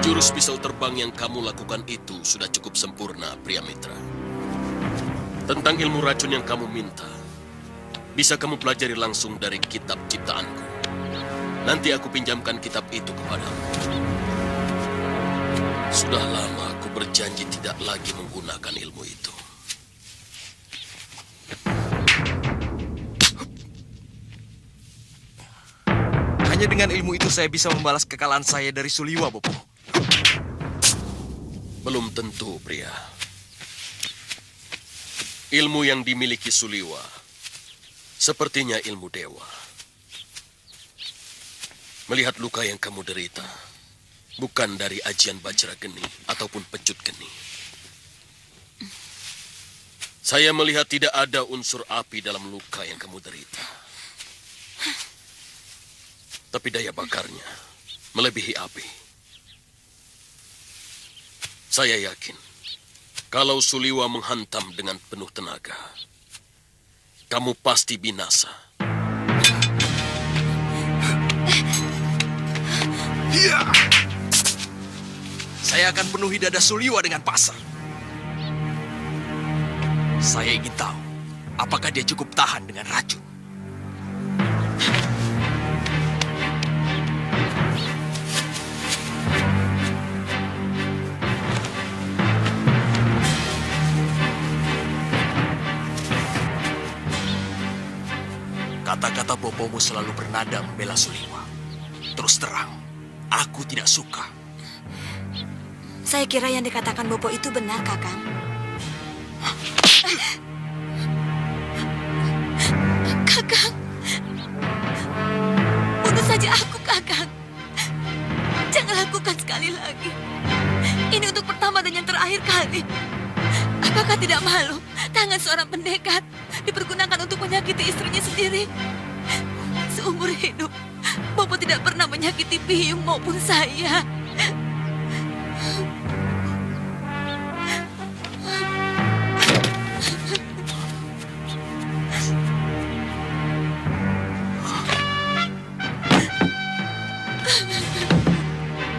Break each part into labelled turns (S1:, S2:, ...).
S1: Jurus pisau terbang yang kamu lakukan itu sudah cukup sempurna, pria mitra. Tentang ilmu racun yang kamu minta, bisa kamu pelajari langsung dari kitab ciptaanku. Nanti aku pinjamkan kitab itu kepadamu. Sudah lama aku berjanji tidak lagi menggunakan ilmu itu.
S2: Hanya dengan ilmu itu saya bisa membalas kekalahan saya dari Suliwa, Bopo.
S1: Belum tentu, pria. Ilmu yang dimiliki Suliwa sepertinya ilmu dewa. Melihat luka yang kamu derita, bukan dari ajian Bajra Geni ataupun pecut geni. Saya melihat tidak ada unsur api dalam luka yang kamu derita. Tapi daya bakarnya melebihi api. Saya yakin, kalau Suliwa menghantam dengan penuh tenaga, kamu pasti binasa.
S2: Saya akan penuhi dada Suliwa dengan pasar. Saya ingin tahu, apakah dia cukup tahan dengan racun. Kata-kata Bopomu selalu bernada membela Suliwa. Terus terang, aku tidak suka.
S3: Saya kira yang dikatakan Bopo itu benar, Kakang. Kakang, bunuh saja aku, Kakang. Jangan lakukan sekali lagi. Ini untuk pertama dan yang terakhir kali. Apakah tidak malu tangan seorang pendekar dipergunakan untuk menyakiti istrinya sendiri? Seumur hidup, Bopo tidak pernah menyakiti Piyung maupun saya.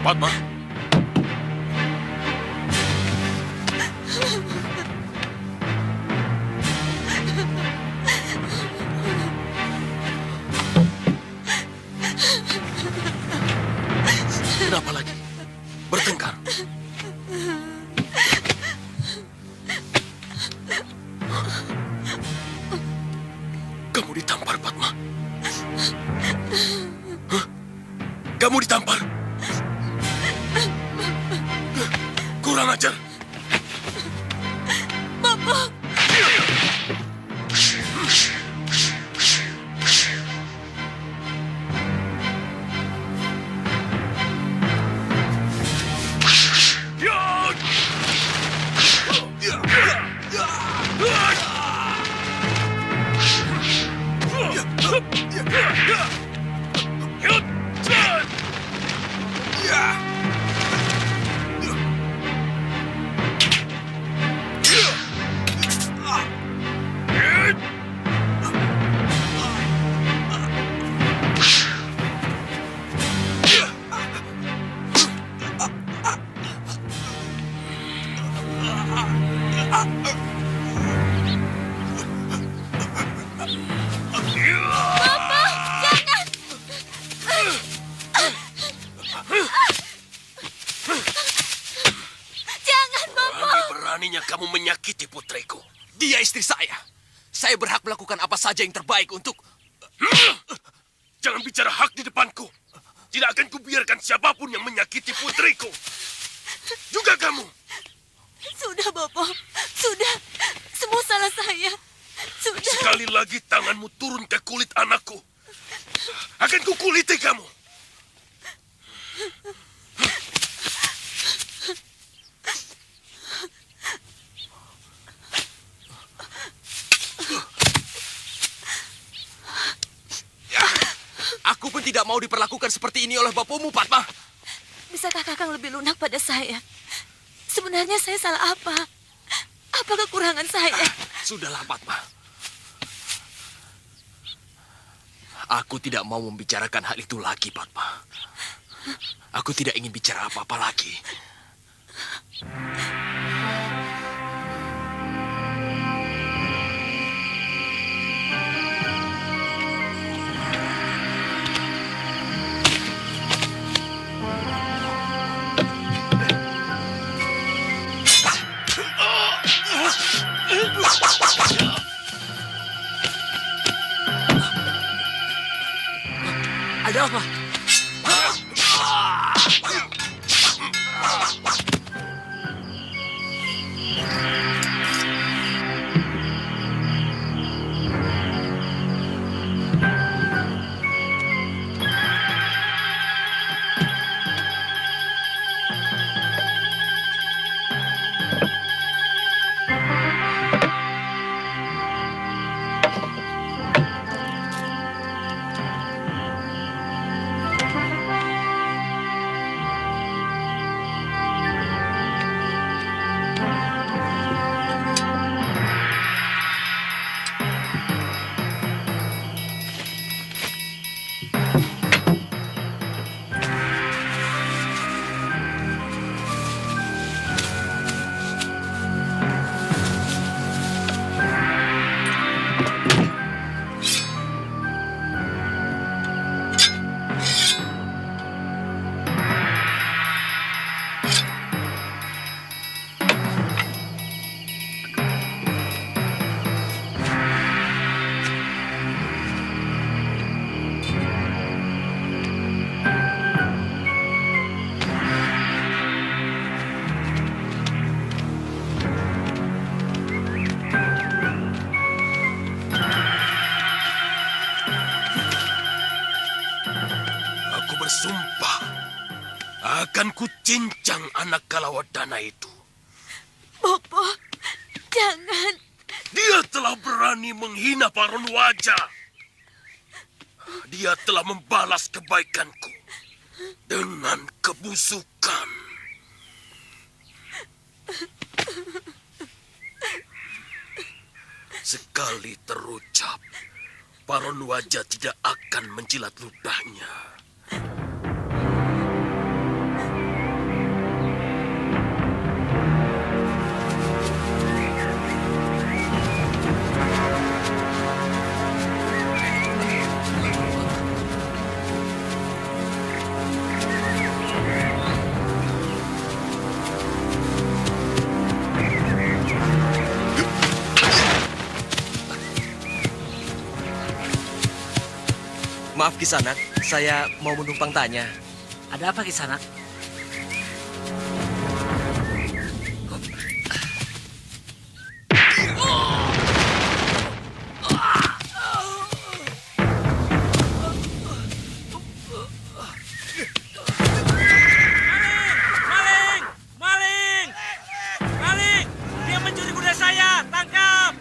S1: Padma. Kenapa lagi? Bertengkar? Kamu ditampar, Padma. Hah? Kamu ditampar? Kurang ajar.
S3: Bopo!
S1: Beraninya kamu menyakiti putriku.
S2: Dia istri saya. Saya berhak melakukan apa saja yang terbaik untuk...
S1: Jangan bicara hak di depanku. Tidak akan kubiarkan siapapun yang menyakiti putriku. Juga kamu.
S3: Sudah, Bopo. Sudah. Semua salah saya. Sudah.
S1: Sekali lagi tanganmu turun ke kulit anakku. Akan kukuliti kamu.
S2: Aku pun tidak mau diperlakukan seperti ini oleh bapamu, Padma.
S3: Bisakah Kakang lebih lunak pada saya? Sebenarnya saya salah apa? Apa kekurangan saya?
S2: Sudahlah, Padma. Aku tidak mau membicarakan hal itu lagi, Padma. Aku tidak ingin bicara apa-apa lagi. Ada apa?
S1: Bersumpah akan kucincang anak Kalawadana itu.
S3: Bopo, jangan.
S1: Dia telah berani menghina Paron Wajah. Dia telah membalas kebaikanku dengan kebusukan. Sekali terucap, Paron Wajah tidak akan menjilat ludahnya.
S4: Maaf Kisanak, saya mau menumpang tanya.
S5: Ada apa Kisanak? Maling! Dia mencuri kuda saya! Tangkap!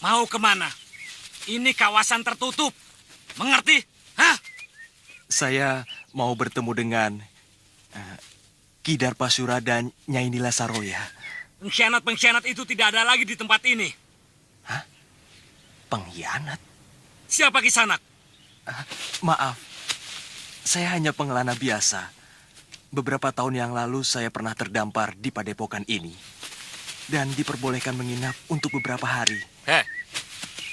S5: Mau kemana? Ini kawasan tertutup. Mengerti? Hah?
S4: Saya mau bertemu dengan Ki Darpasura dan Nyai Nila Saroya.
S5: Pengkhianat-pengkhianat itu tidak ada lagi di tempat ini.
S4: Hah? Pengkhianat?
S5: Siapa Kisanak?
S4: Maaf, saya hanya pengelana biasa. Beberapa tahun yang lalu saya pernah terdampar di padepokan ini. Dan diperbolehkan menginap untuk beberapa hari.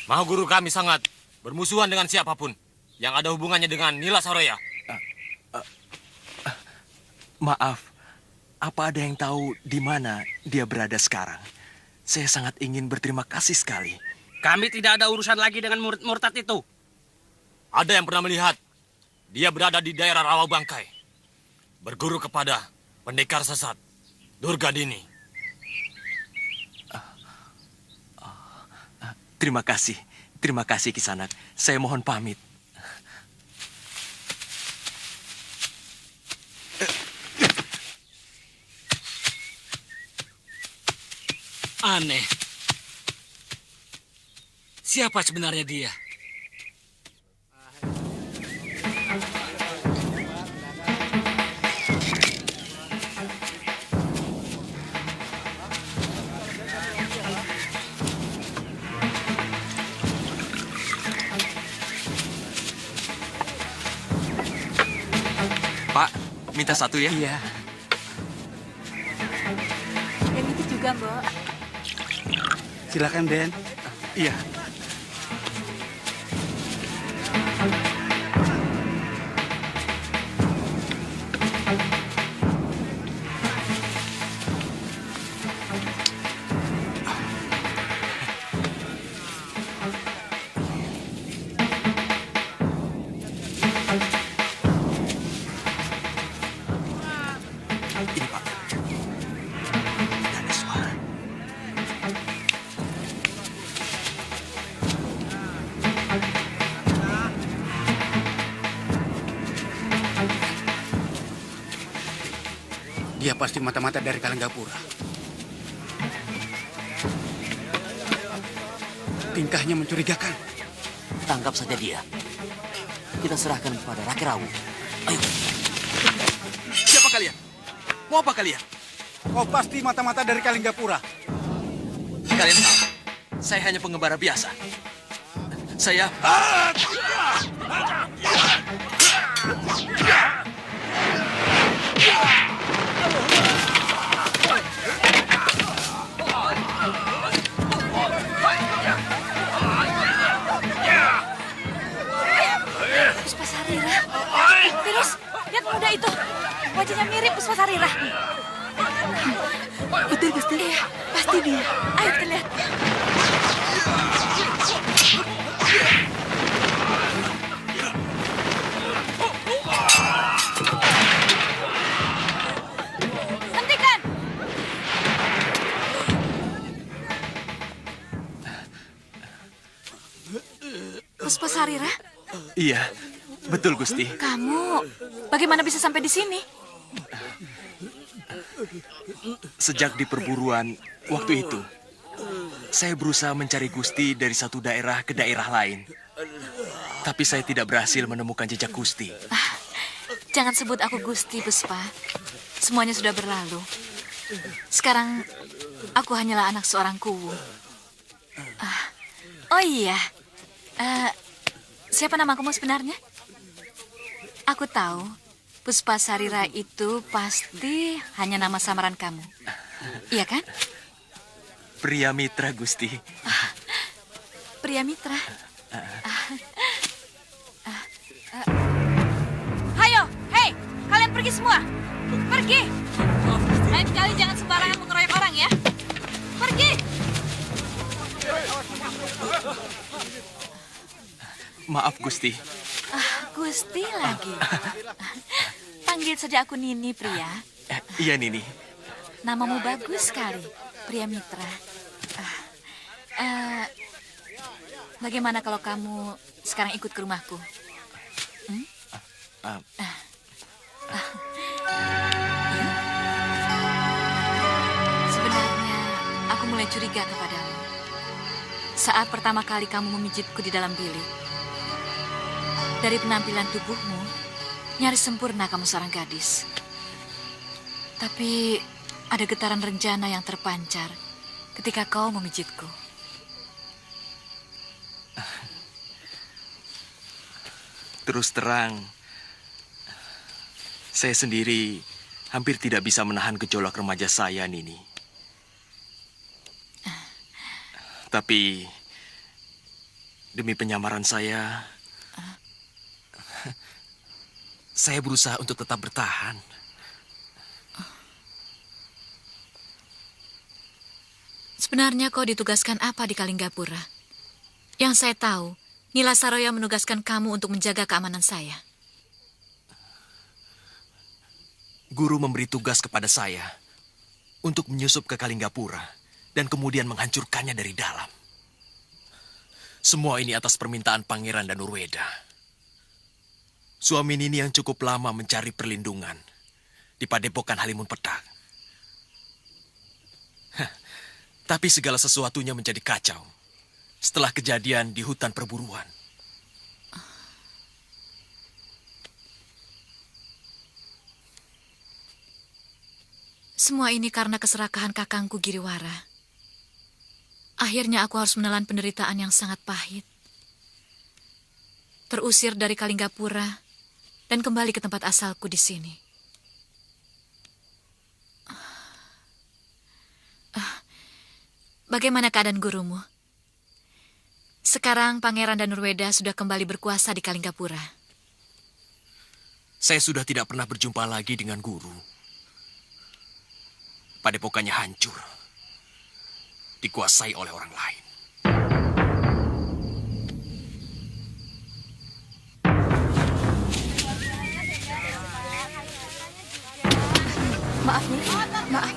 S6: Maha Guru kami sangat bermusuhan dengan siapapun yang ada hubungannya dengan Nila Saroya.
S4: Maaf, apa ada yang tahu di mana dia berada sekarang? Saya sangat ingin berterima kasih sekali.
S5: Kami tidak ada urusan lagi dengan murid murtad itu.
S6: Ada yang pernah melihat dia berada di daerah Rawa Bangkai, berguru kepada pendekar sesat Durga Dini.
S4: Terima kasih Kisanak. Saya mohon pamit.
S5: Aneh. Siapa sebenarnya dia?
S4: Pak, minta satu ya? Iya.
S3: Yang itu juga, Mbok.
S7: Silakan, Den.
S4: Iya. Ini, Pak. Tidak ada suara.
S7: Dia pasti mata-mata dari Kalenggapura. Tingkahnya mencurigakan.
S2: Tangkap saja dia. Kita serahkan kepada Raki Rawu. Ayo.
S4: Siapa kalian? Mau apa kalian?
S7: Kau pasti mata-mata dari Kalenggapura.
S4: Kalian tahu, saya hanya pengembara biasa. Saya...
S3: Puspasarira. Terus, lihat pemuda itu. Wajahnya mirip Puspasarira. Betul, Gusti. Iya, pasti dia. Ayo kita lihat. Hentikan! Puspasarira,
S4: Iya, betul Gusti.
S3: kamu bagaimana bisa sampai di sini?
S4: Sejak di perburuan waktu itu, saya berusaha mencari Gusti dari satu daerah ke daerah lain. Tapi saya tidak berhasil menemukan jejak Gusti.
S3: Jangan sebut aku Gusti, Puspa. Semuanya sudah berlalu. Sekarang aku hanyalah anak seorang kuwu. Oh iya, siapa nama kamu sebenarnya? Aku tahu, Puspasarira itu pasti hanya nama samaran kamu. Iya kan?
S4: Pria mitra Gusti.
S3: Pria mitra. Hayo, hei, kalian pergi semua. Pergi. Lain kali jangan sembarangan mengeroyok orang ya. Pergi.
S4: Maaf Gusti.
S3: Gusti lagi. Panggil saja aku Nini, pria.
S4: Iya Nini.
S3: Namamu bagus sekali, pria mitra. Bagaimana kalau kamu sekarang ikut ke rumahku? Ya? Sebenarnya aku mulai curiga kepadamu. Saat pertama kali kamu memijitku di dalam bilik. Dari penampilan tubuhmu, nyaris sempurna kamu seorang gadis. Tapi ada getaran rencana yang terpancar ketika kau memijitku.
S4: Terus terang, saya sendiri hampir tidak bisa menahan gejolak remaja saya, Nini. Tapi demi penyamaran saya berusaha untuk tetap bertahan.
S3: Sebenarnya kau ditugaskan apa di Kalinggapura? Yang saya tahu, Nila Saroya menugaskan kamu untuk menjaga keamanan saya.
S4: Guru memberi tugas kepada saya untuk menyusup ke Kalinggapura dan kemudian menghancurkannya dari dalam. Semua ini atas permintaan Pangeran Danurweda. Suami Nini yang cukup lama mencari perlindungan di Padepokan Halimun Petak. Tapi segala sesuatunya menjadi kacau setelah kejadian di hutan perburuan.
S3: Semua ini karena keserakahan kakangku Giriwara. Akhirnya aku harus menelan penderitaan yang sangat pahit. Terusir dari Kalinggapura dan kembali ke tempat asalku di sini. Bagaimana keadaan gurumu? Sekarang Pangeran Danurweda sudah kembali berkuasa di Kalinggapura.
S4: Saya sudah tidak pernah berjumpa lagi dengan guru. Padepokannya hancur, dikuasai oleh orang lain.
S3: Maaf nih, maaf.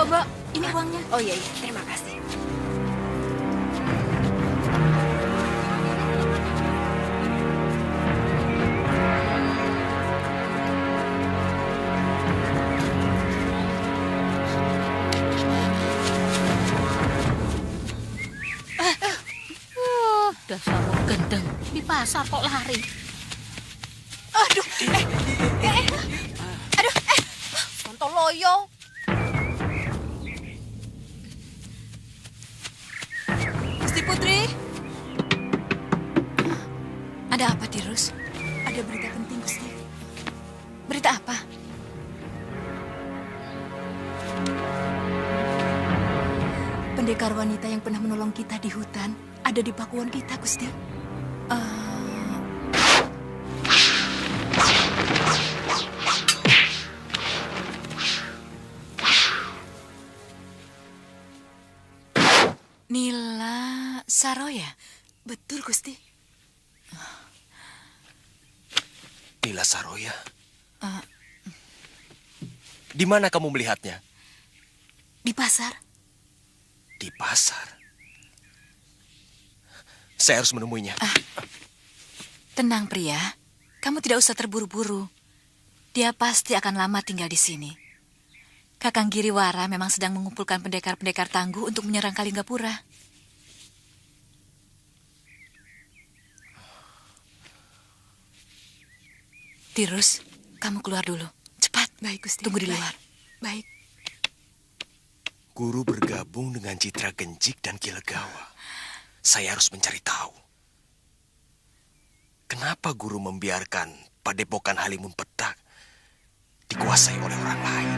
S3: Mbak, ini uangnya.
S8: Oh iya, terima kasih.
S3: Dasar gendeng, di pasar kok lari.
S8: Aduh, Sontoloyo.
S3: Gusti Putri. Ada apa, Tirus?
S8: Ada berita penting, Gusti.
S3: Berita apa?
S8: Pendekar wanita yang pernah menolong kita di hutan ada di pakuan kita, Gusti.
S3: Nila Saroya.
S8: Betul, Gusti.
S4: Nila Saroya. Di mana kamu melihatnya?
S8: Di pasar.
S4: Di pasar. Saya harus menemuinya.
S3: Tenang, pria. Kamu tidak usah terburu-buru. Dia pasti akan lama tinggal di sini. Kakang Giriwara memang sedang mengumpulkan pendekar-pendekar tangguh untuk menyerang Kalinggapura. Tirus, kamu keluar dulu. Cepat.
S8: Baik, Gusti.
S3: Tunggu di luar.
S8: Baik.
S4: Guru bergabung dengan Citra Genjik dan Kilegawa. Saya harus mencari tahu. Kenapa guru membiarkan Padepokan Halimun Petak dikuasai oleh orang lain?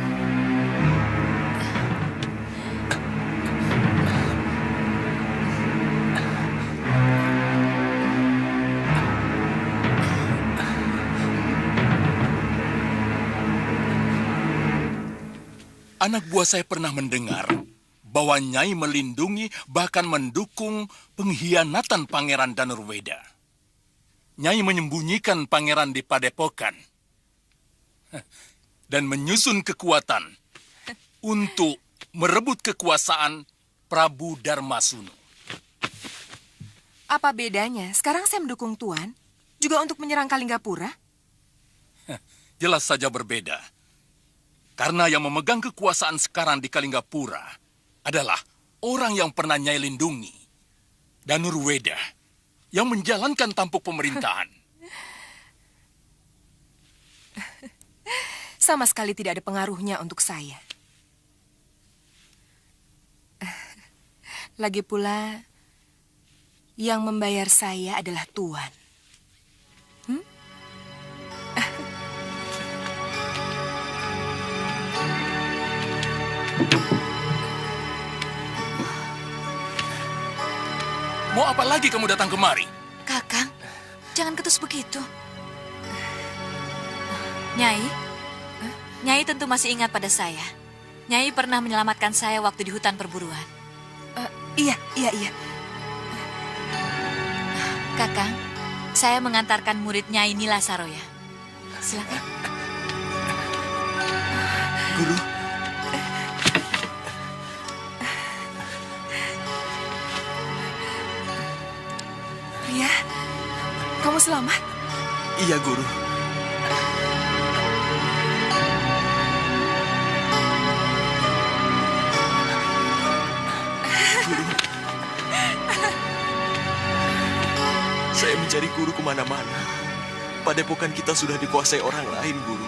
S9: Anak buah saya pernah mendengar bahwa Nyai melindungi bahkan mendukung pengkhianatan Pangeran Danurweda. Nyai menyembunyikan pangeran di Padepokan dan menyusun kekuatan untuk merebut kekuasaan Prabu Darmasunu.
S8: Apa bedanya? Sekarang saya mendukung Tuan, juga untuk menyerang Kalinggapura.
S9: Jelas saja berbeda. Karena yang memegang kekuasaan sekarang di Kalinggapura adalah orang yang pernah Nyai lindungi, Danurweda, yang menjalankan tampuk pemerintahan.
S8: Sama sekali tidak ada pengaruhnya untuk saya. Lagi pula, yang membayar saya adalah Tuan.
S9: Mau apa lagi kamu datang kemari?
S3: Kakang, jangan ketus begitu. Nyai, Nyai tentu masih ingat pada saya. Nyai pernah menyelamatkan saya waktu di hutan perburuan.
S8: Iya.
S3: Kakang, saya mengantarkan murid Nyai Nila Saroya. Silakan.
S4: Guru.
S8: Pria, kamu selamat?
S4: Iya, Guru. Guru. Saya mencari Guru kemana-mana. Padepokan kita sudah dikuasai orang lain, Guru.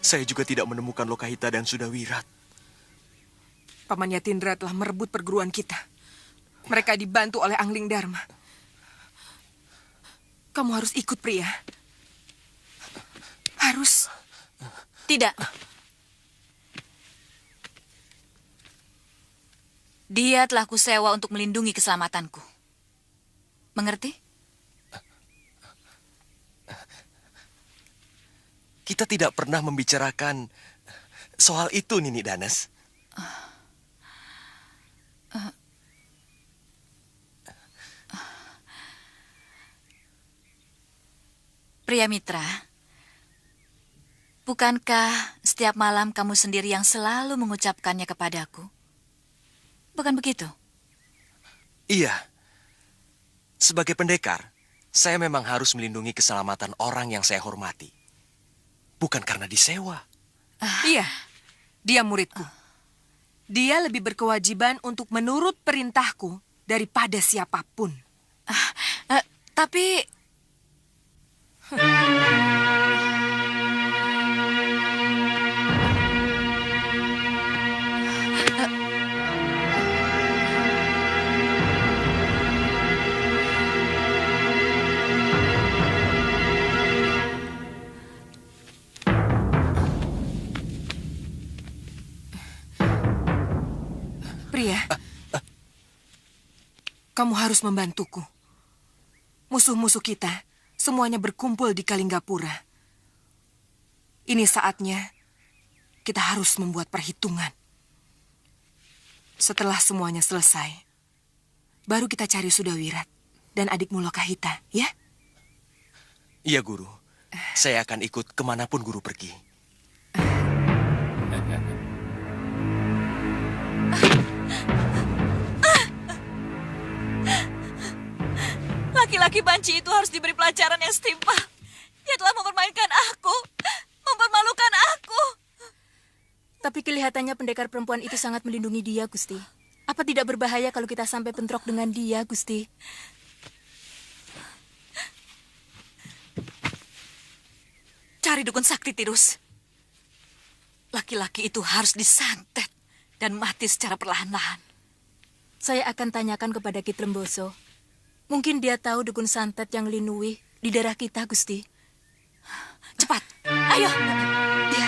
S4: Saya juga tidak menemukan Lokahita dan Sudawirat.
S10: Paman Yatindra telah merebut perguruan kita. Mereka dibantu oleh Angling Dharma. Kamu harus ikut, pria. Harus.
S3: Tidak. Dia telah kusewa untuk melindungi keselamatanku. Mengerti?
S4: Kita tidak pernah membicarakan soal itu, Nini Danes.
S3: Pria Mitra, bukankah setiap malam kamu sendiri yang selalu mengucapkannya kepadaku? Bukan begitu?
S4: Iya. Sebagai pendekar, saya memang harus melindungi keselamatan orang yang saya hormati. Bukan karena disewa.
S10: Iya, dia muridku. Dia lebih berkewajiban untuk menurut perintahku daripada siapapun.
S3: Tapi...
S10: Pria, kamu harus membantuku. Musuh-musuh kita semuanya berkumpul di Kalinggapura. Ini saatnya kita harus membuat perhitungan. Setelah semuanya selesai, baru kita cari Sudawirat dan adikmu Lokahita, ya?
S4: Iya, Guru. Saya akan ikut kemanapun Guru pergi.
S3: Laki-laki banci itu harus diberi pelajaran yang setimpal. Dia telah mempermainkan aku, mempermalukan aku.
S8: Tapi kelihatannya pendekar perempuan itu sangat melindungi dia, Gusti. Apa tidak berbahaya kalau kita sampai bentrok dengan dia, Gusti?
S3: Cari dukun sakti, Tirus. Laki-laki itu harus disantet dan mati secara perlahan-lahan.
S8: Saya akan tanyakan kepada Ki Tremboso. Mungkin dia tahu dukun santet yang linui di daerah kita, Gusti.
S3: Cepat, ayo. Dia.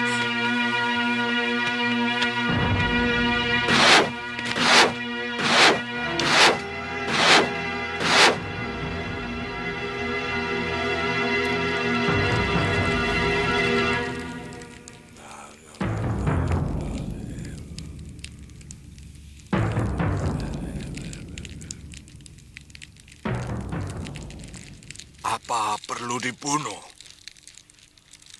S11: Apa perlu dibunuh?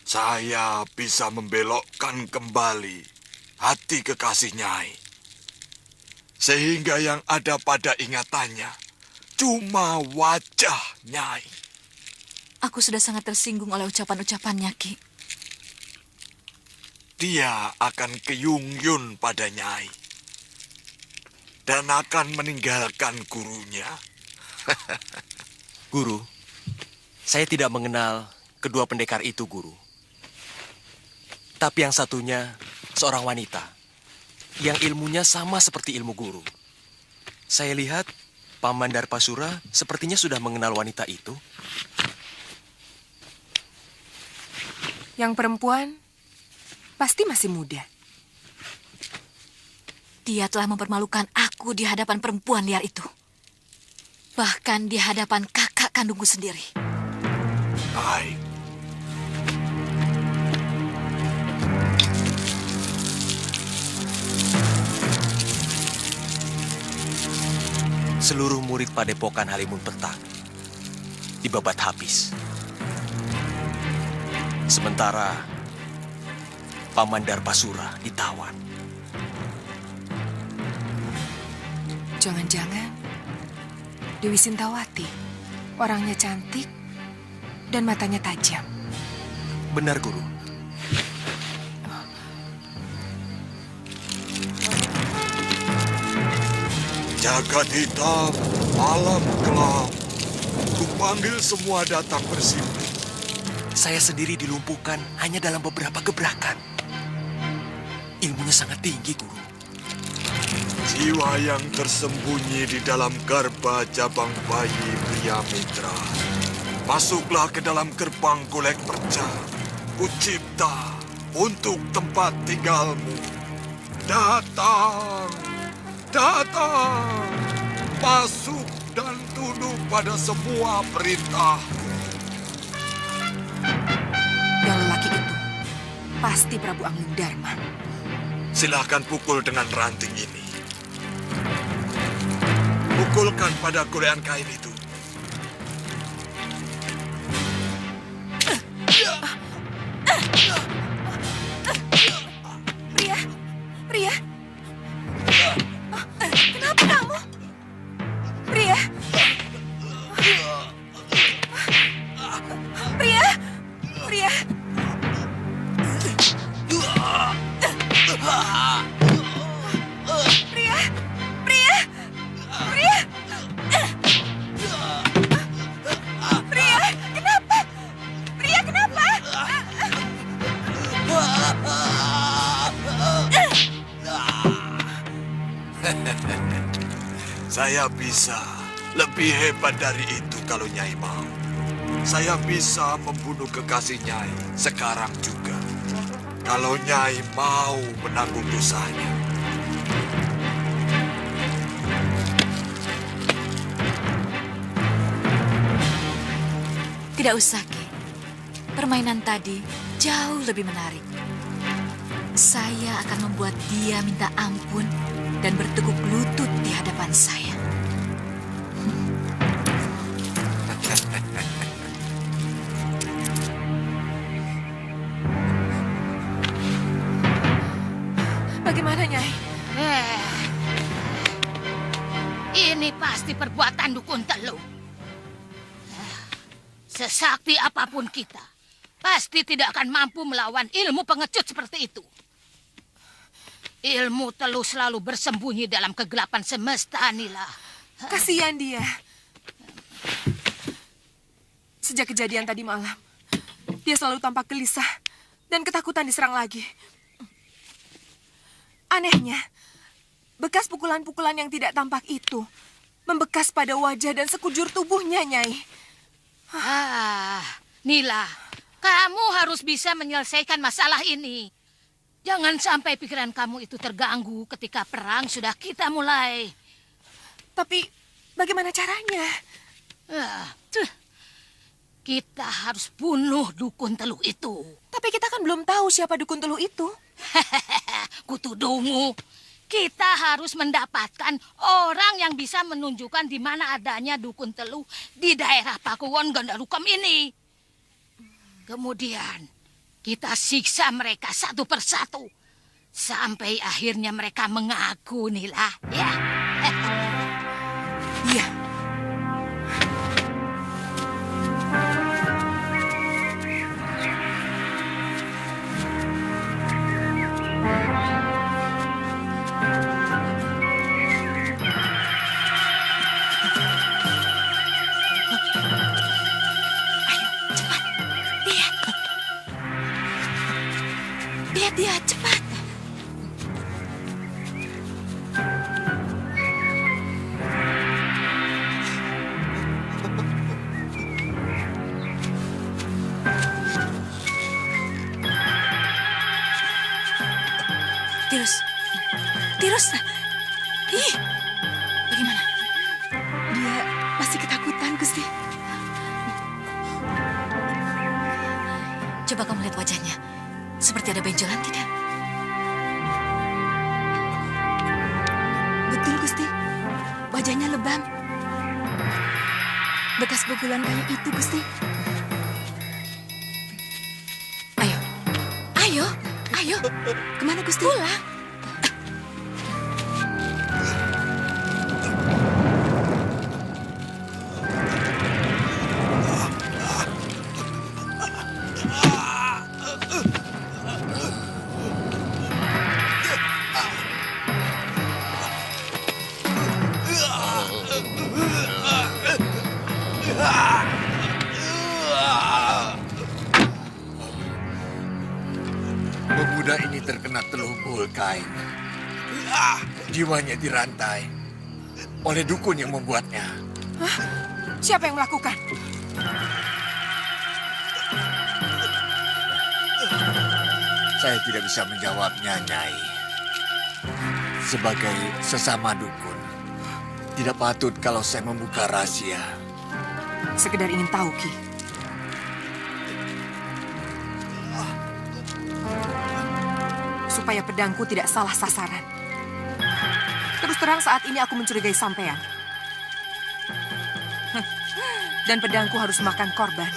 S11: Saya bisa membelokkan kembali hati kekasih Nyai. Sehingga yang ada pada ingatannya cuma wajah Nyai.
S3: Aku sudah sangat tersinggung oleh ucapan-ucapannya, Ki.
S11: Dia akan keyung-yun pada Nyai. Dan akan meninggalkan gurunya.
S4: Guru, saya tidak mengenal kedua pendekar itu, Guru. Tapi yang satunya seorang wanita yang ilmunya sama seperti ilmu Guru. Saya lihat Paman Darpasura sepertinya sudah mengenal wanita itu.
S10: Yang perempuan pasti masih muda.
S3: Dia telah mempermalukan aku di hadapan perempuan liar itu. Bahkan di hadapan kakak kandungku sendiri.
S11: Baik.
S4: Seluruh murid Padepokan Halimun Petak dibabat habis. Sementara Paman Darpasura ditawan.
S10: Jangan-jangan Dewi Sintawati, orangnya cantik dan matanya tajam.
S4: Benar, Guru.
S11: Jagat hitam, malam gelap. Kupanggil semua datang bersimpu.
S4: Saya sendiri dilumpuhkan hanya dalam beberapa gebrakan. Ilmunya sangat tinggi, Guru.
S11: Jiwa yang tersembunyi di dalam garba jabang bayi Priamitra. Masuklah ke dalam gerbang golek perca. Kucipta untuk tempat tinggalmu. Datang, datang. Masuk dan tunduk pada semua perintah.
S10: Yang lelaki itu pasti Prabu Angling Dharma.
S11: Silahkan pukul dengan ranting ini. Pukulkan pada golean kain itu.
S10: Pria, Pria. Kenapa kamu? Pria. Pria. Pria. Pria. Pria. Pria. Pria, kenapa? Pria, kenapa?
S11: Saya bisa lebih hebat dari itu kalau Nyai mau. Saya bisa membunuh kekasih Nyai sekarang juga. Kalau Nyai mau menanggung dosanya.
S3: Tidak usah, Ki. Permainan tadi jauh lebih menarik. Saya akan membuat dia minta ampun dan bertekuk lutut di hadapan saya.
S10: Bagaimana, Nyai?
S12: Ini pasti perbuatan dukun telu. Sesakti apapun kita, pasti tidak akan mampu melawan ilmu pengecut seperti itu. Ilmu telu selalu bersembunyi dalam kegelapan semesta, Nila.
S10: Kasihan dia. Sejak kejadian tadi malam, dia selalu tampak gelisah dan ketakutan diserang lagi. Anehnya, bekas pukulan-pukulan yang tidak tampak itu membekas pada wajah dan sekujur tubuhnya, Nyai.
S12: Nila, kamu harus bisa menyelesaikan masalah ini. Jangan sampai pikiran kamu itu terganggu ketika perang sudah kita mulai.
S10: Tapi bagaimana caranya?
S12: Kita harus bunuh dukun teluh itu.
S10: Tapi kita kan belum tahu siapa dukun teluh itu.
S12: Kutudungu, kita harus mendapatkan orang yang bisa menunjukkan di mana adanya dukun teluh di daerah Pakuwon Gandarukam ini. Kemudian kita siksa mereka satu persatu sampai akhirnya mereka mengaku, Nila. Ya.
S10: Iya.
S3: Dia cepat. Tirus,
S8: Kiros. Ih, bagaimana? Dia masih ketakutan, Gusti.
S3: Coba kamu lihat wajahnya. Seperti ada benjolan tidak?
S8: Betul, Gusti. Wajahnya lebam. Bekas pukulan kayu itu, Gusti.
S3: Ayo. Ayo. Ayo.
S8: Kemana, Gusti?
S3: Pulang.
S11: Pemuda ini terkena telubul kain. Jiwanya dirantai oleh dukun yang membuatnya.
S10: Hah? Siapa yang melakukan?
S11: Saya tidak bisa menjawabnya, Nyai. Sebagai sesama dukun, tidak patut kalau saya membuka rahasia.
S10: Sekedar ingin tahu, Ki. Supaya pedangku tidak salah sasaran. Terus terang saat ini aku mencurigai sampean. Dan pedangku harus makan korban.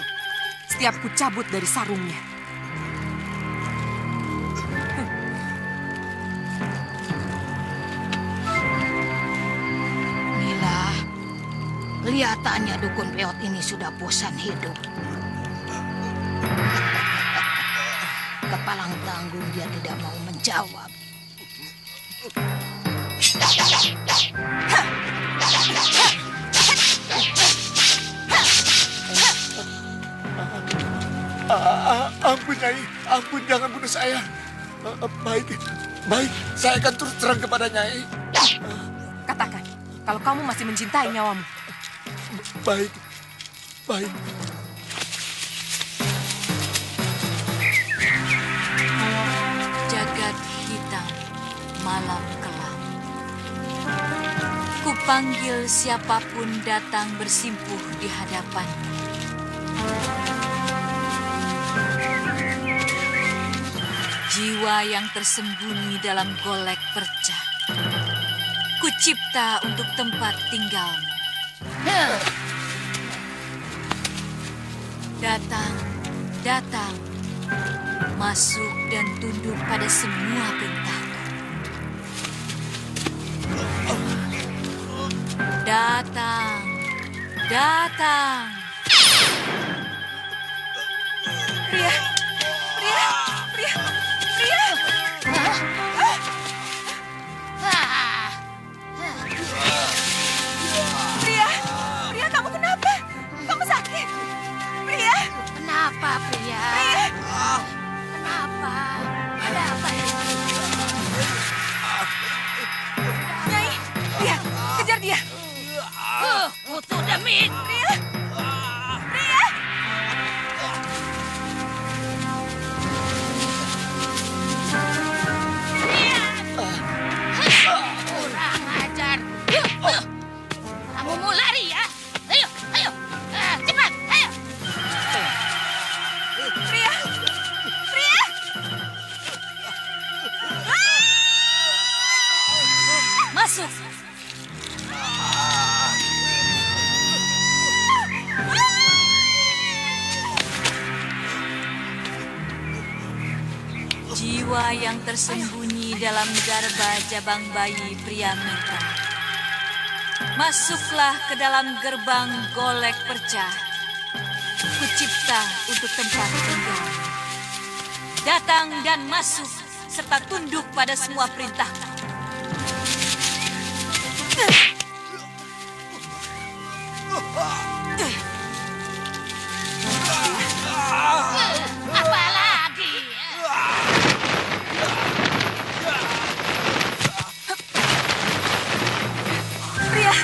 S10: Setiap ku cabut dari sarungnya.
S12: Mila, kelihatannya dukun peot ini sudah bosan hidup. Kepalang tanggung dia tidak mau menjawab.
S11: Ampun, Nyai. Ampun, jangan bunuh saya. Baik, saya akan terus terang kepada Nyai.
S10: Katakan, kalau kamu masih mencintai nyawamu.
S11: Baik.
S3: Jagat hitam, malam kelam. Kupanggil siapapun datang bersimpuh di hadapan. Jiwa yang tersembunyi dalam golek perca. Kucipta untuk tempat tinggalmu. Datang. Masuk dan tunduk pada semua perintah. Datang.
S10: Pria. Pria, kamu kenapa? Kamu sakit? Pria?
S12: Kenapa, Pria? Kenapa? Ada apa ini?
S10: Nyai, lihat, kejar dia.
S12: Kutu demit.
S10: Pria.
S12: Kurang ajar. Kamu mau lari ya? Ayo. Cepat, ayo.
S10: Pria.
S3: Masuk. Jiwa yang tersembunyi dalam garba jabang bayi pria mitra. Masuklah ke dalam gerbang golek perca. Kucipta untuk tempat tinggal. Datang dan masuk serta tunduk pada semua perintah.
S12: Apa lagi?
S10: Pria.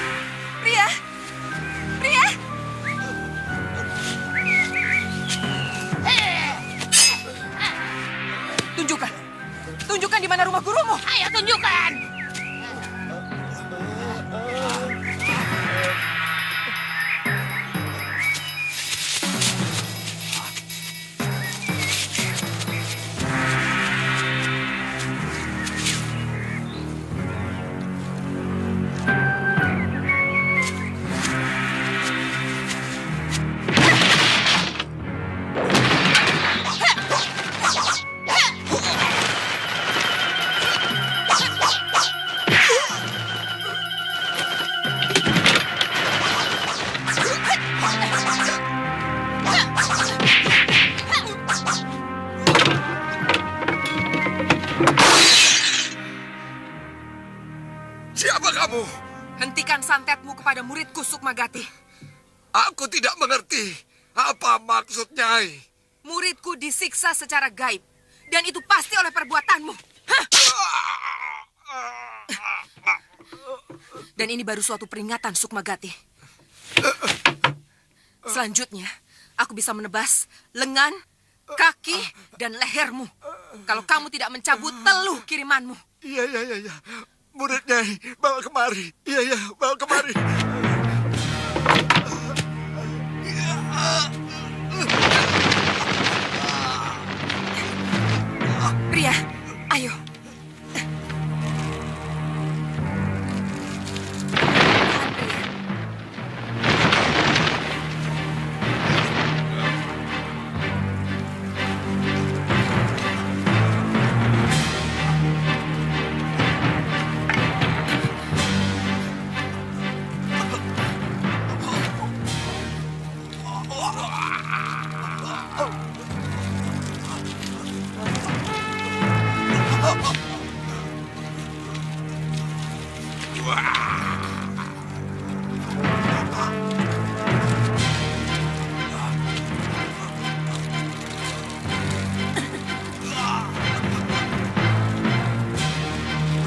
S10: Tunjukkan di mana rumah gurumu.
S12: Ayo tunjukkan.
S11: kamu?
S10: Hentikan santetmu kepada muridku, Sukmagati.
S11: Aku tidak mengerti. Apa maksud Nyai?
S10: Muridku disiksa secara gaib. Dan itu pasti oleh perbuatanmu. Hah? Dan ini baru suatu peringatan, Sukmagati. Selanjutnya, aku bisa menebas lengan, kaki, dan lehermu. Kalau kamu tidak mencabut teluh kirimanmu.
S11: Iya. Murid Nyai, bawa kemari. Iya, bawa kemari.
S10: Pria, ayo.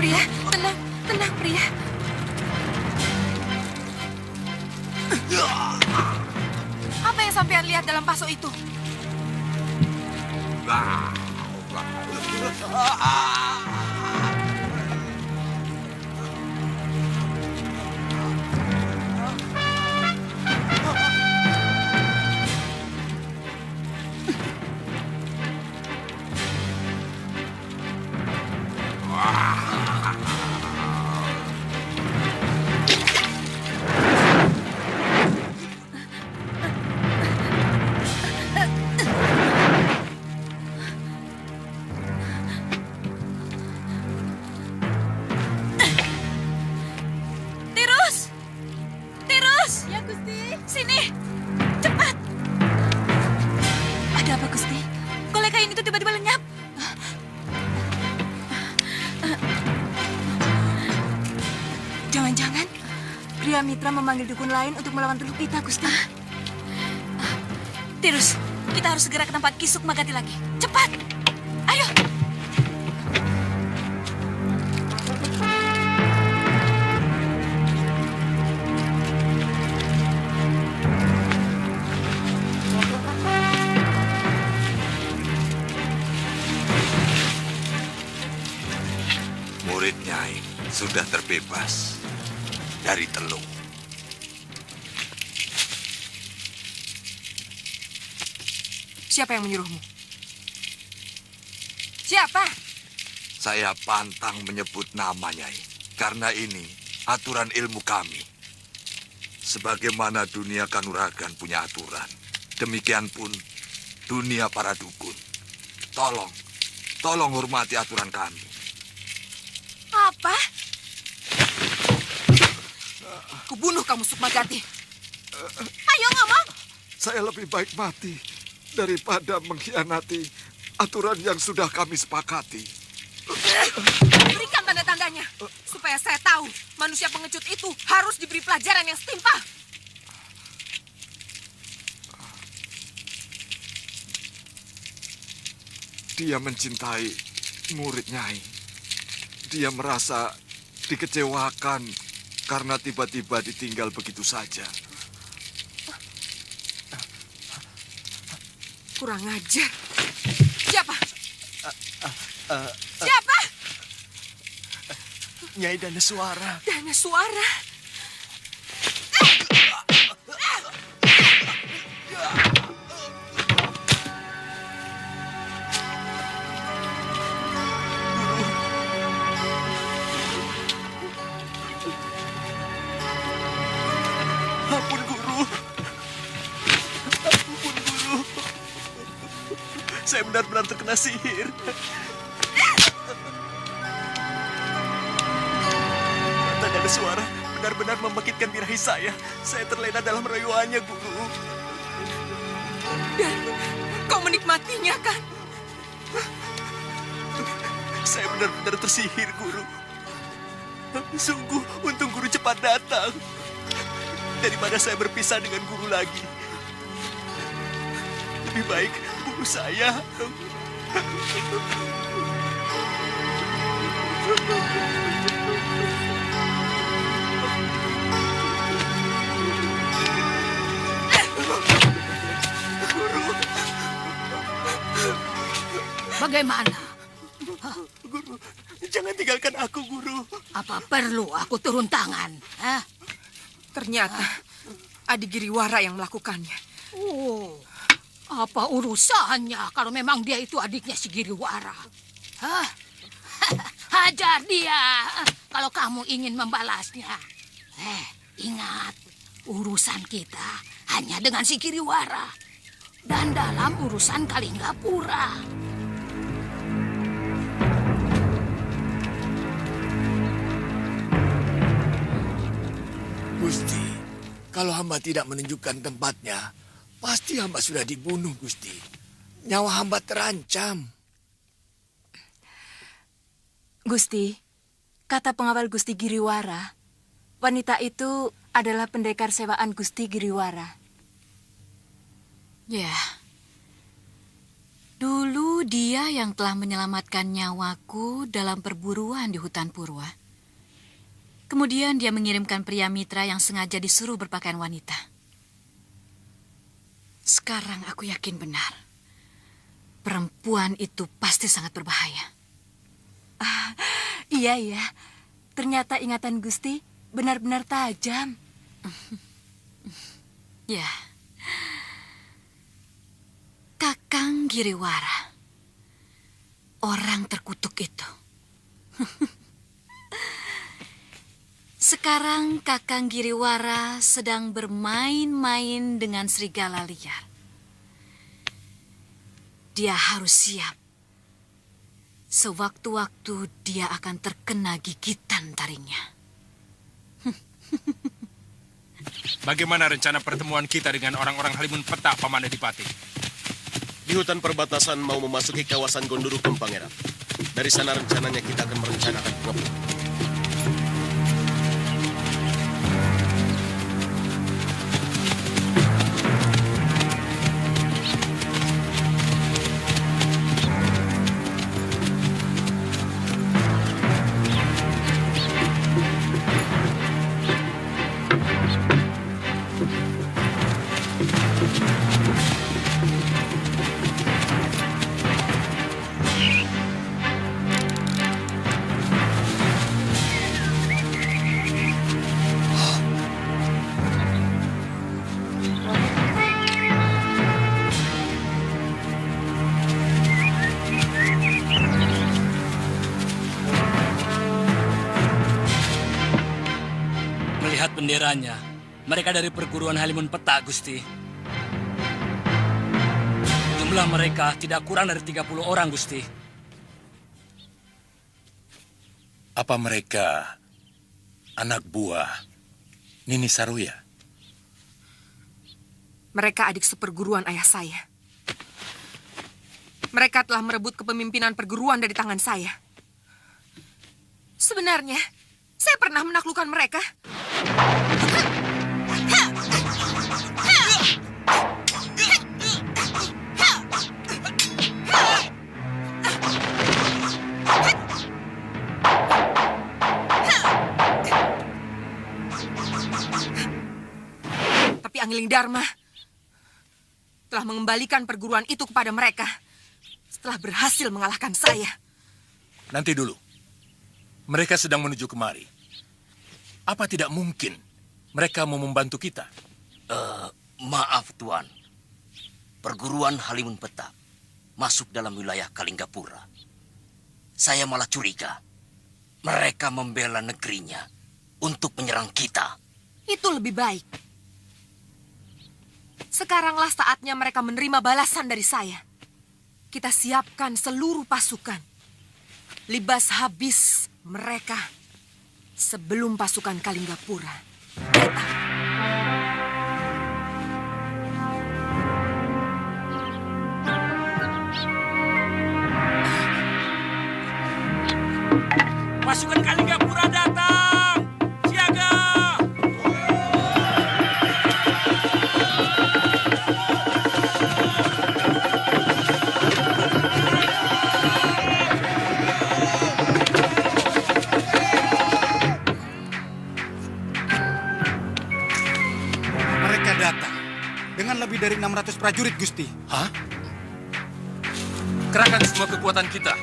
S10: Pria, tenang, pria. Apa yang sampean lihat dalam paso itu?
S3: Tirus! Ya, Gusti. Sini, cepat. Ada apa, Gusti? Golek kain itu tiba-tiba lenyap.
S8: Jangan-jangan pria mitra memanggil dukun lain untuk melawan teluk kita, Gusti.
S3: Tirus, kita harus segera ke tempat Ki Sukmagati lagi. Cepat! Ayo!
S11: Murid Nyai sudah terbebas dari teluk.
S10: Siapa yang menyuruhmu? Siapa?
S11: Saya pantang menyebut nama, Nyai. Karena ini aturan ilmu kami. Sebagaimana dunia kanuragan punya aturan, demikian pun dunia para dukun. Tolong hormati aturan kami.
S10: Apa? Kubunuh kamu, Sukmagati. Ayo ngomong.
S11: Saya lebih baik mati daripada mengkhianati aturan yang sudah kami sepakati.
S10: Berikan tanda-tandanya, supaya saya tahu manusia pengecut itu harus diberi pelajaran yang setimpal.
S11: Dia mencintai murid Nyai. Dia merasa dikecewakan karena tiba-tiba ditinggal begitu saja.
S10: Kurang ajar. Siapa? Siapa?
S4: Nyai Danaswara.
S10: Danaswara?
S4: Ampun, Guru. Ampun, Guru. Saya benar-benar terkena sihir. Mata Danaswara benar-benar membangkitkan birahi saya. Saya terlena dalam rayuannya, Guru.
S10: Dan kau menikmatinya, kan?
S4: Saya benar-benar tersihir, Guru. Sungguh untung guru cepat datang. Daripada saya berpisah dengan guru lagi. Lebih baik guru saya.
S12: Bagaimana?
S4: Guru, jangan tinggalkan aku, guru.
S12: Apa perlu aku turun tangan? Hah?
S10: Ternyata adik Giriwara yang melakukannya.
S12: Oh, apa urusannya kalau memang dia itu adiknya si Giriwara? Hah? Hajar dia kalau kamu ingin membalasnya. Ingat, urusan kita hanya dengan si Giriwara. Dan dalam urusan Kalinggapura.
S11: Gusti, kalau hamba tidak menunjukkan tempatnya, pasti hamba sudah dibunuh, Gusti. Nyawa hamba terancam.
S8: Gusti, kata pengawal Gusti Giriwara, wanita itu adalah pendekar sewaan Gusti Giriwara.
S3: Ya, dulu dia yang telah menyelamatkan nyawaku dalam perburuan di hutan purwa. Kemudian dia mengirimkan pria mitra yang sengaja disuruh berpakaian wanita. Sekarang aku yakin benar. Perempuan itu pasti sangat berbahaya.
S8: Iya. Ternyata ingatan Gusti benar-benar tajam.
S3: Ya. Kakang Giriwara. Orang terkutuk itu. Sekarang Kakang Giriwara sedang bermain-main dengan serigala liar. Dia harus siap. Sewaktu-waktu dia akan terkena gigitan taringnya.
S13: Bagaimana rencana pertemuan kita dengan orang-orang Halimun Petak, Paman Adipati?
S1: Di hutan perbatasan mau memasuki kawasan Gondorukem, Pangeran. Dari sana rencananya kita akan merencanakan pengepung.
S6: Benderanya, mereka dari perguruan Halimun Petak, Gusti. Jumlah mereka tidak kurang dari 30 orang, Gusti.
S9: Apa mereka anak buah Nini Saruya?
S10: Mereka adik seperguruan ayah saya. Mereka telah merebut kepemimpinan perguruan dari tangan saya. Sebenarnya, saya pernah menaklukkan mereka. Tapi Anggiling Dharma telah mengembalikan perguruan itu kepada mereka setelah berhasil mengalahkan saya.
S9: Nanti dulu. Mereka sedang menuju kemari. Apa tidak mungkin mereka mau membantu kita?
S2: Maaf, Tuan. Perguruan Halimun Petak masuk dalam wilayah Kalinggapura. Saya malah curiga mereka membela negerinya untuk menyerang kita.
S10: Itu lebih baik. Sekaranglah saatnya mereka menerima balasan dari saya. Kita siapkan seluruh pasukan. Libas habis mereka sebelum pasukan Kalinggapura datang.
S5: Pasukan Kalinggapura datang!
S7: 600 prajurit, Gusti.
S9: Hah? Kerahkan semua kekuatan kita.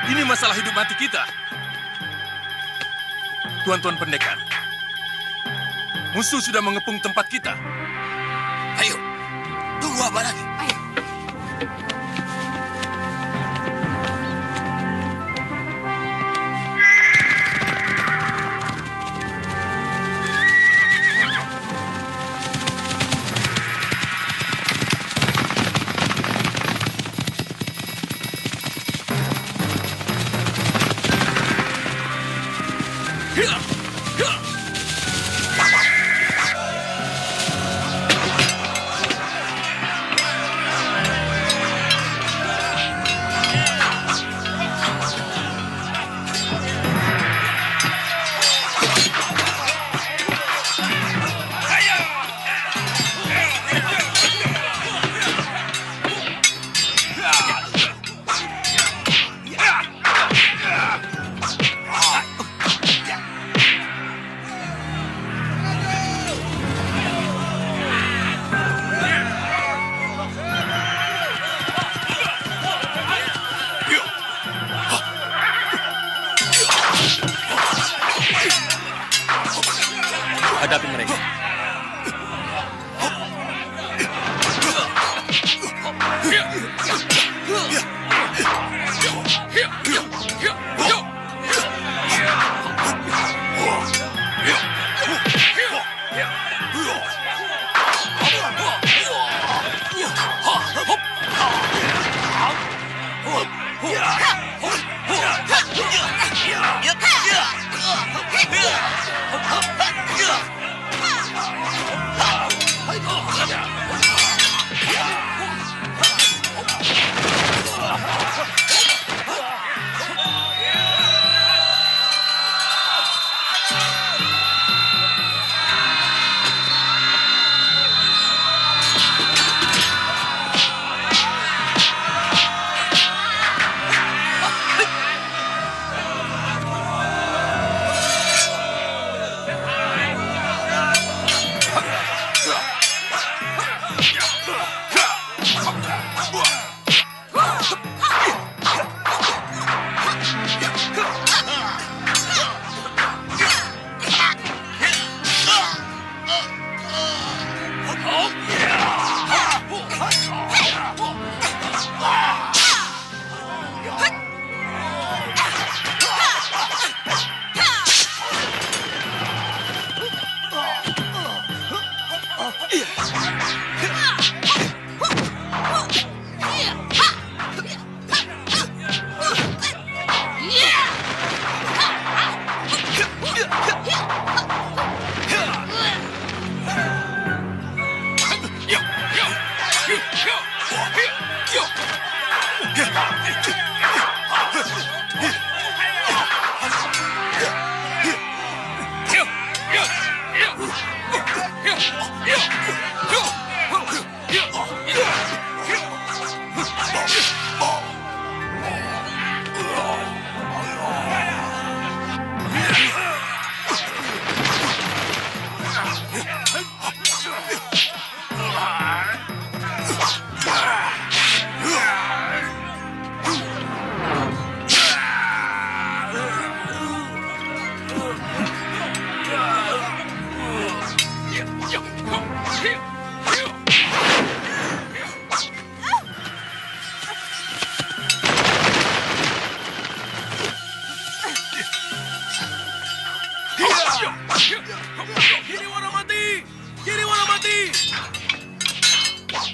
S9: Ini masalah hidup mati kita. Tuan-tuan pendekar, musuh sudah mengepung tempat kita.
S2: Ayo, tunggu apa lagi?
S10: Ayo.
S4: Hadapi mereka.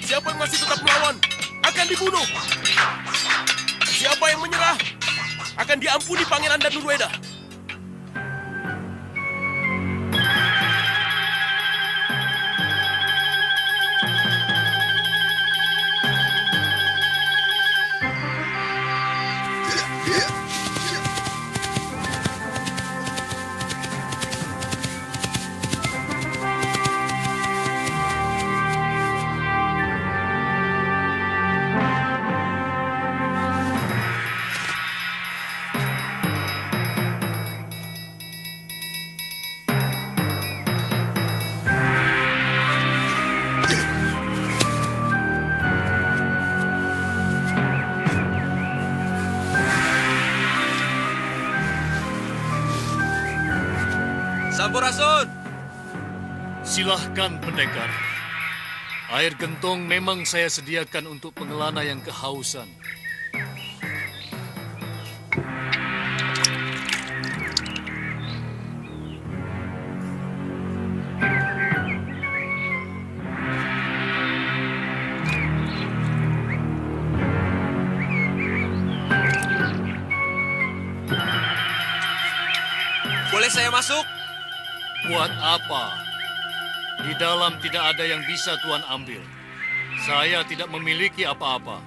S1: Siapa yang masih tetap melawan akan dibunuh. Siapa yang menyerah akan diampuni Pangeran dan Nurweda.
S2: Sampurasun.
S14: Silahkan, pendekar. Air gentong memang saya sediakan untuk pengelana yang kehausan.
S2: Boleh saya masuk?
S14: Buat apa? Di dalam tidak ada yang bisa Tuan ambil. Saya tidak memiliki apa-apa.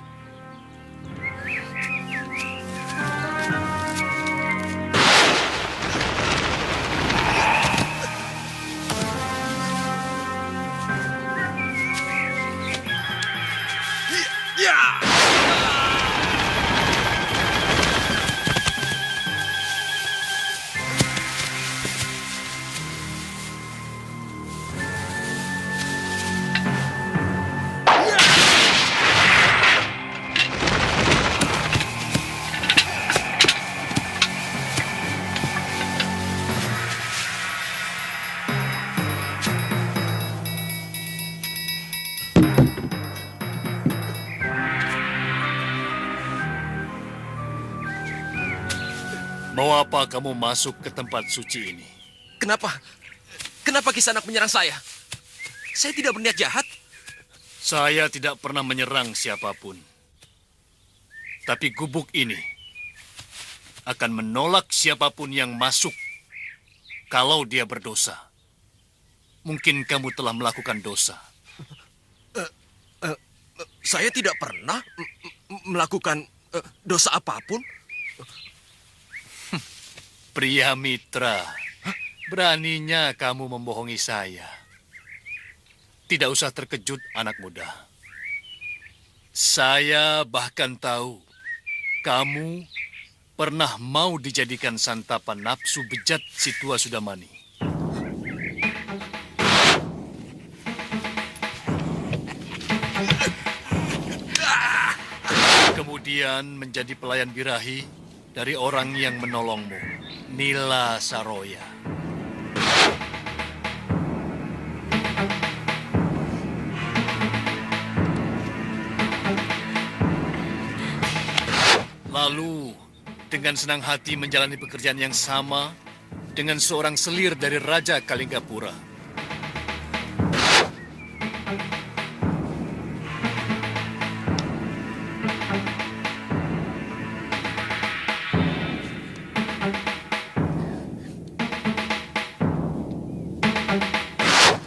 S14: Mau apa kamu masuk ke tempat suci ini?
S2: Kenapa? Kenapa Kisanak menyerang saya? Saya tidak berniat jahat.
S14: Saya tidak pernah menyerang siapapun. Tapi gubuk ini akan menolak siapapun yang masuk kalau dia berdosa. Mungkin kamu telah melakukan dosa.
S2: Saya tidak pernah melakukan dosa apapun.
S14: Pria mitra, beraninya kamu membohongi saya. Tidak usah terkejut, anak muda. Saya bahkan tahu kamu pernah mau dijadikan santapan nafsu bejat si tua Sudamani. Kemudian menjadi pelayan birahi dari orang yang menolongmu. Nila Saroya. Lalu, dengan senang hati menjalani pekerjaan yang sama dengan seorang selir dari Raja Kalinggapura.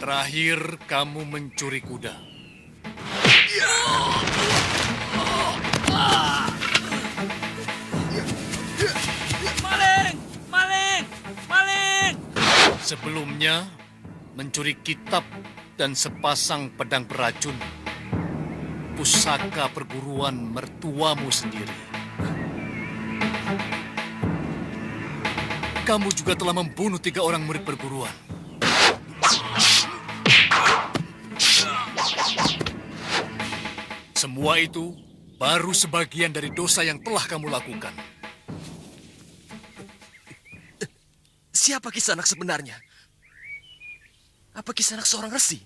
S14: Terakhir, kamu mencuri kuda.
S5: Maling! Maling! Maling!
S14: Sebelumnya, mencuri kitab dan sepasang pedang beracun. Pusaka perguruan mertuamu sendiri. Kamu juga telah membunuh 3 orang murid perguruan. Semua itu baru sebagian dari dosa yang telah kamu lakukan.
S2: Siapa Kisanak sebenarnya? Apa Kisanak seorang resi?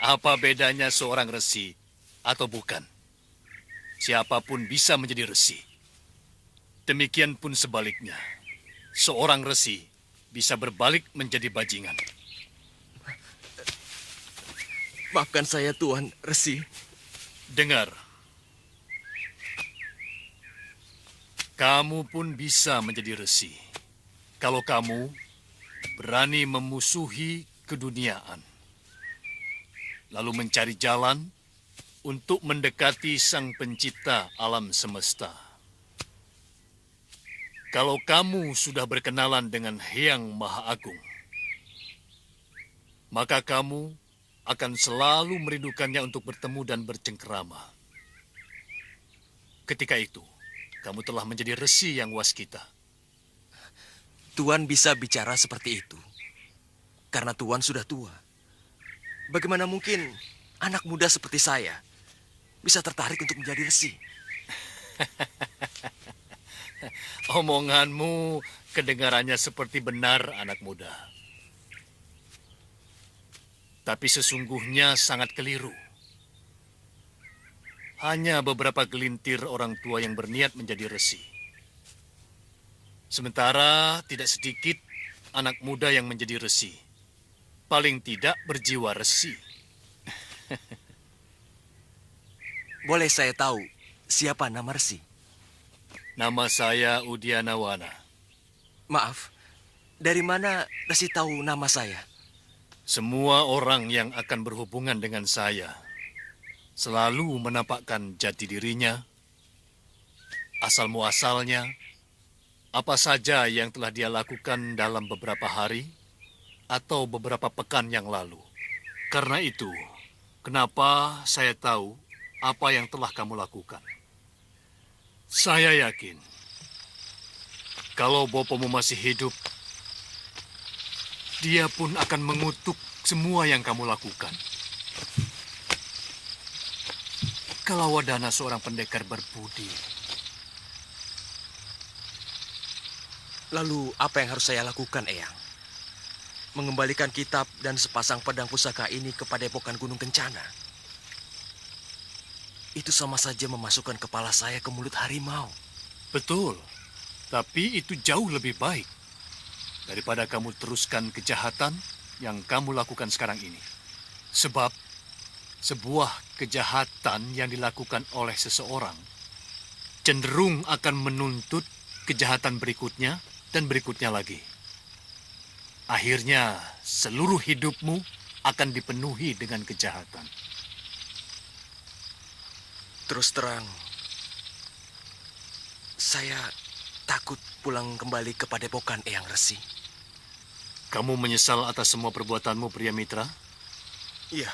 S14: Apa bedanya seorang resi atau bukan? Siapapun bisa menjadi resi. Demikian pun sebaliknya. Seorang resi bisa berbalik menjadi bajingan.
S2: Maafkan saya, Tuan Resi.
S14: Dengar. Kamu pun bisa menjadi resi. Kalau kamu berani memusuhi keduniaan. Lalu mencari jalan untuk mendekati Sang Pencipta alam semesta. Kalau kamu sudah berkenalan dengan Hyang Maha Agung, maka kamu akan selalu merindukannya untuk bertemu dan bercengkerama. Ketika itu, kamu telah menjadi resi yang waskita.
S2: Tuan bisa bicara seperti itu karena Tuan sudah tua. Bagaimana mungkin anak muda seperti saya bisa tertarik untuk menjadi resi?
S14: Omonganmu kedengarannya seperti benar, anak muda. Tapi sesungguhnya sangat keliru. Hanya beberapa gelintir orang tua yang berniat menjadi resi. Sementara tidak sedikit anak muda yang menjadi resi. Paling tidak berjiwa resi.
S4: Boleh saya tahu siapa nama resi?
S14: Nama saya Udianawana.
S4: Maaf, dari mana resi tahu nama saya?
S14: Semua orang yang akan berhubungan dengan saya selalu menampakkan jati dirinya, asal-muasalnya, apa saja yang telah dia lakukan dalam beberapa hari atau beberapa pekan yang lalu. Karena itu, kenapa saya tahu apa yang telah kamu lakukan. Saya yakin, kalau bopomu masih hidup, dia pun akan mengutuk semua yang kamu lakukan. Kalawadana seorang pendekar berbudi.
S4: Lalu apa yang harus saya lakukan, Eyang? Mengembalikan kitab dan sepasang pedang pusaka ini ke Padepokan Gunung Kencana. Itu sama saja memasukkan kepala saya ke mulut harimau.
S14: Betul, tapi itu jauh lebih baik daripada kamu teruskan kejahatan yang kamu lakukan sekarang ini. Sebab sebuah kejahatan yang dilakukan oleh seseorang cenderung akan menuntut kejahatan berikutnya dan berikutnya lagi. Akhirnya seluruh hidupmu akan dipenuhi dengan kejahatan.
S4: Terus terang, saya takut pulang kembali ke Padepokan Eyang Resi.
S14: Kamu menyesal atas semua perbuatanmu, pria mitra?
S4: Iya,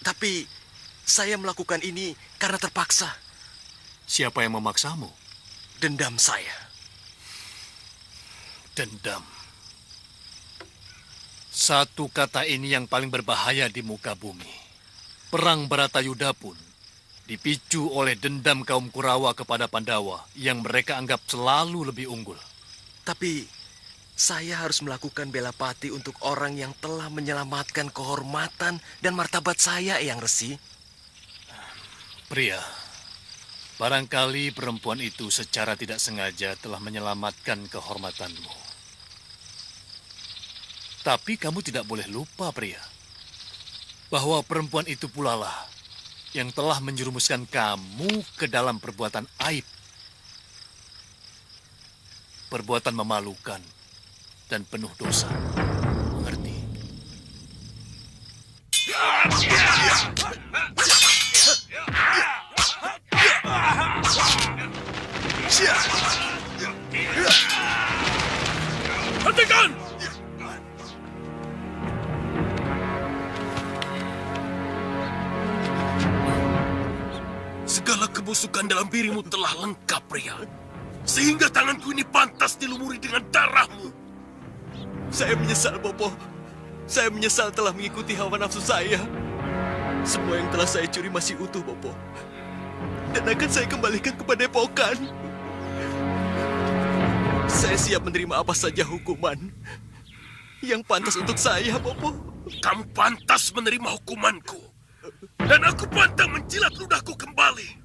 S4: tapi saya melakukan ini karena terpaksa.
S14: Siapa yang memaksamu?
S4: Dendam saya.
S14: Dendam. Satu kata ini yang paling berbahaya di muka bumi. Perang Baratayuda pun dipicu oleh dendam kaum Kurawa kepada Pandawa yang mereka anggap selalu lebih unggul.
S4: Tapi saya harus melakukan bela pati untuk orang yang telah menyelamatkan kehormatan dan martabat saya, Eyang Resi.
S14: Pria, barangkali perempuan itu secara tidak sengaja telah menyelamatkan kehormatanmu. Tapi kamu tidak boleh lupa, pria, bahwa perempuan itu pula lah yang telah menjerumuskan kamu ke dalam perbuatan aib. Perbuatan memalukan dan penuh dosa. Mengerti?
S1: Hentikan! Segala kebusukan dalam dirimu telah lengkap, pria. Sehingga tanganku ini pantas dilumuri dengan darahmu.
S4: Saya menyesal, Bopo. Saya menyesal telah mengikuti hawa nafsu saya. Semua yang telah saya curi masih utuh, Bopo. Dan akan saya kembalikan kepada Padepokan. Saya siap menerima apa saja hukuman yang pantas untuk saya, Bopo.
S1: Kamu pantas menerima hukumanku. Dan aku pantang menjilat ludahku kembali.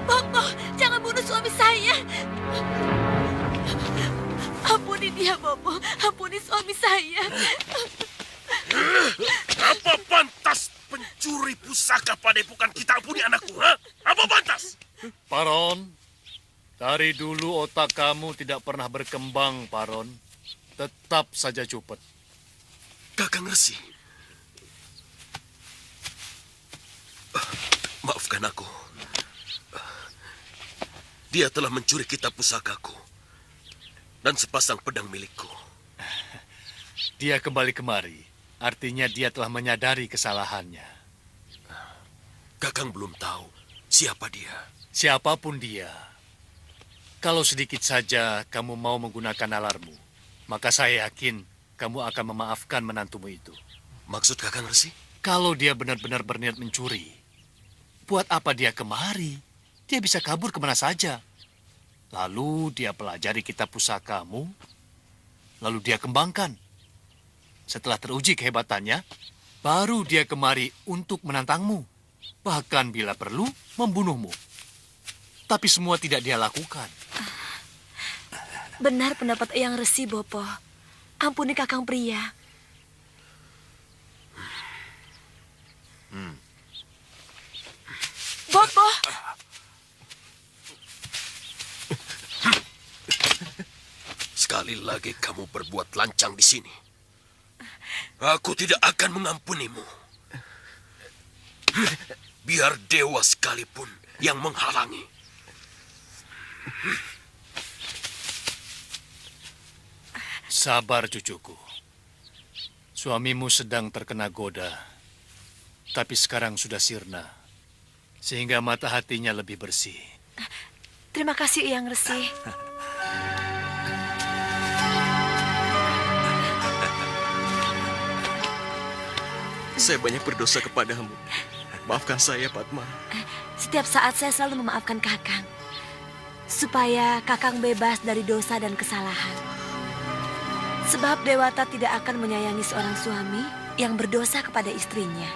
S3: Bopo, jangan bunuh suami saya. Ampuni dia, Bopo. Ampuni suami saya.
S1: Apa pantas pencuri pusaka Padepokan kita ampuni anakku, ha? Apa pantas?
S14: Paron, dari dulu otak kamu tidak pernah berkembang, Paron. Tetap saja cupet.
S1: Kakang Resi. Maafkan aku. Dia telah mencuri kitab pusakaku dan sepasang pedang milikku.
S14: Dia kembali kemari. Artinya dia telah menyadari kesalahannya.
S1: Kakang belum tahu siapa dia.
S14: Siapapun dia, kalau sedikit saja kamu mau menggunakan nalarmu, maka saya yakin kamu akan memaafkan menantumu itu.
S1: Maksud Kakang Resi?
S14: Kalau dia benar-benar berniat mencuri, buat apa dia kemari? Dia bisa kabur kemana saja. Lalu dia pelajari kitab pusakamu, lalu dia kembangkan. Setelah teruji kehebatannya, baru dia kemari untuk menantangmu. Bahkan bila perlu, membunuhmu. Tapi semua tidak dia lakukan.
S3: Benar pendapat Eyang Resi, Bopo. Ampuni Kakang Pria. Bopo!
S1: Sekali lagi kamu berbuat lancang di sini. Aku tidak akan mengampunimu. Biar dewa sekalipun yang menghalangi.
S14: Sabar, cucuku. Suamimu sedang terkena goda, tapi sekarang sudah sirna, sehingga mata hatinya lebih bersih.
S3: Terima kasih, Eyang Resi.
S4: Saya banyak berdosa kepadamu. Maafkan saya, Padma.
S3: Setiap saat saya selalu memaafkan Kakang. Supaya Kakang bebas dari dosa dan kesalahan. Sebab Dewata tidak akan menyayangi seorang suami yang berdosa kepada istrinya.